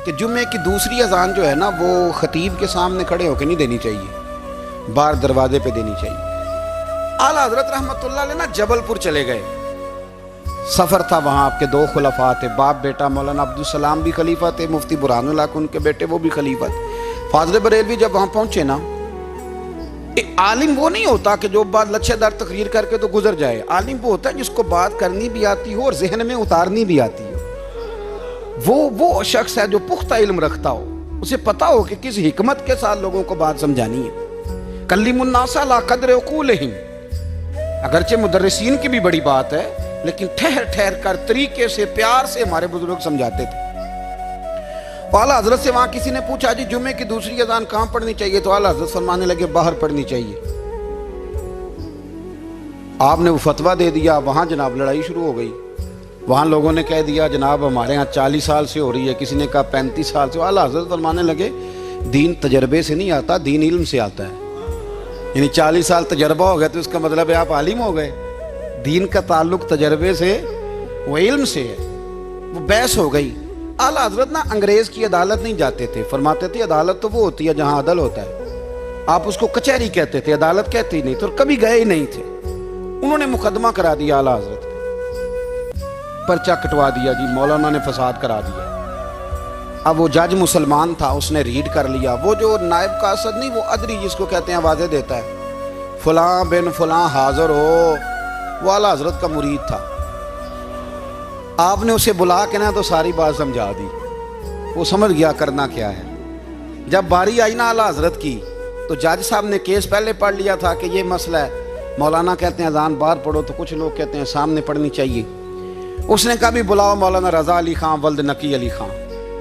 کہ جمعے کی دوسری اذان جو ہے نا وہ خطیب کے سامنے کھڑے ہو کے نہیں دینی چاہیے، باہر دروازے پہ دینی چاہیے۔ اعلیٰ حضرت رحمۃ اللہ علیہ نا جبل پور چلے گئے، سفر تھا، وہاں آپ کے 2 خلفاء تھے، باپ بیٹا مولانا عبدالسلام بھی خلیفہ تھے، مفتی برہان اللہ ان کے بیٹے وہ بھی خلیفہ تھے۔ فاضل بریلوی جب وہاں پہنچے نا، عالم وہ نہیں ہوتا کہ جو بات لچھے دار تقریر کر کے تو گزر جائے، عالم وہ ہوتا ہے جس کو بات کرنی بھی آتی ہو اور ذہن میں اتارنی بھی آتی ہو۔ وہ شخص ہے جو پختہ علم رکھتا ہو، اسے پتا ہو کہ کس حکمت کے ساتھ لوگوں کو بات سمجھانی ہے۔ کلم الناس علی قدر عقولہم، اگرچہ مدرسین کی بھی بڑی بات ہے، لیکن ٹھہر ٹھہر کر طریقے سے پیار سے ہمارے بزرگ سمجھاتے تھے۔ اعلیٰ حضرت سے وہاں کسی نے پوچھا جی جمعے کی دوسری اذان کہاں پڑھنی چاہیے، تو اعلیٰ حضرت فرمانے لگے باہر پڑھنی چاہیے۔ آپ نے وہ فتویٰ دے دیا، وہاں جناب لڑائی شروع ہو گئی۔ وہاں لوگوں نے کہہ دیا جناب ہمارے ہاں 40 سال سے ہو رہی ہے، کسی نے کہا 35 سال سے۔ اعلیٰ حضرت فرمانے لگے دین تجربے سے نہیں آتا، دین علم سے آتا ہے۔ یعنی 40 سال تجربہ ہو گیا تو اس کا مطلب ہے آپ عالم ہو گئے۔ دین کا تعلق تجربے سے، وہ علم سے ہے۔ وہ بحث ہو گئی۔ اعلیٰ حضرت نا انگریز کی عدالت نہیں جاتے تھے، فرماتے تھے عدالت تو وہ ہوتی ہے جہاں عدل ہوتا ہے، آپ اس کو کچہری کہتے تھے، عدالت کہتے ہی نہیں تھے، اور کبھی گئے ہی نہیں تھے۔ انہوں نے مقدمہ کرا دیا اعلیٰ حضرت پہ، پرچہ کٹوا دیا جی مولانا نے فساد کرا دیا۔ اب وہ جج مسلمان تھا، اس نے ریڈ کر لیا، وہ جو نائب قاصد نہیں، وہ ادری جس کو کہتے ہیں آوازیں دیتا ہے، فلاں بن فلاں حاضر ہو، وہ اعلیٰ حضرت کا مرید تھا۔ آپ نے اسے بلا کے نا تو ساری بات سمجھا دی، وہ سمجھ گیا کرنا کیا ہے۔ جب باری آئی نا اعلیٰ حضرت کی تو جج صاحب نے کیس پہلے پڑھ لیا تھا کہ یہ مسئلہ ہے، مولانا کہتے ہیں اذان باہر پڑھو، تو کچھ لوگ کہتے ہیں سامنے پڑھنی چاہیے۔ اس نے کہا بھی بلاؤ مولانا رضا علی خان ولد نقی علی خان۔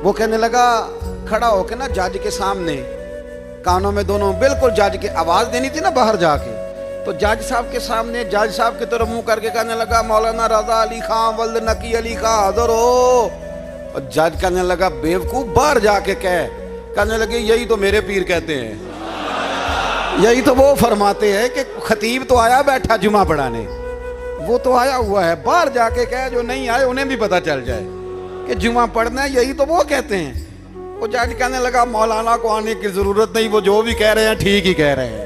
وہ کہنے لگا کھڑا ہو کے نا جج کے سامنے، کانوں میں دونوں بالکل جج کے آواز دینی تھی نا باہر جا کے، تو جج صاحب کے سامنے جج صاحب کی طرف منہ کر کے کہنے لگا مولانا رضا علی خان ولد نقی علی خان حاضر ہو، اور جج کہنے لگا بیوقوف باہر جا کے کہنے لگے یہی تو میرے پیر کہتے ہیں، یہی تو وہ فرماتے ہیں کہ خطیب تو آیا بیٹھا جمعہ پڑھانے، وہ تو آیا ہوا ہے، باہر جا کے کہے جو نہیں آئے انہیں بھی پتہ چل جائے کہ جمعہ پڑھنا ہے، یہی تو وہ کہتے ہیں۔ وہ جج کہنے لگا مولانا کو آنے کی ضرورت نہیں، وہ جو بھی کہہ رہے ہیں ٹھیک ہی کہہ رہے ہیں۔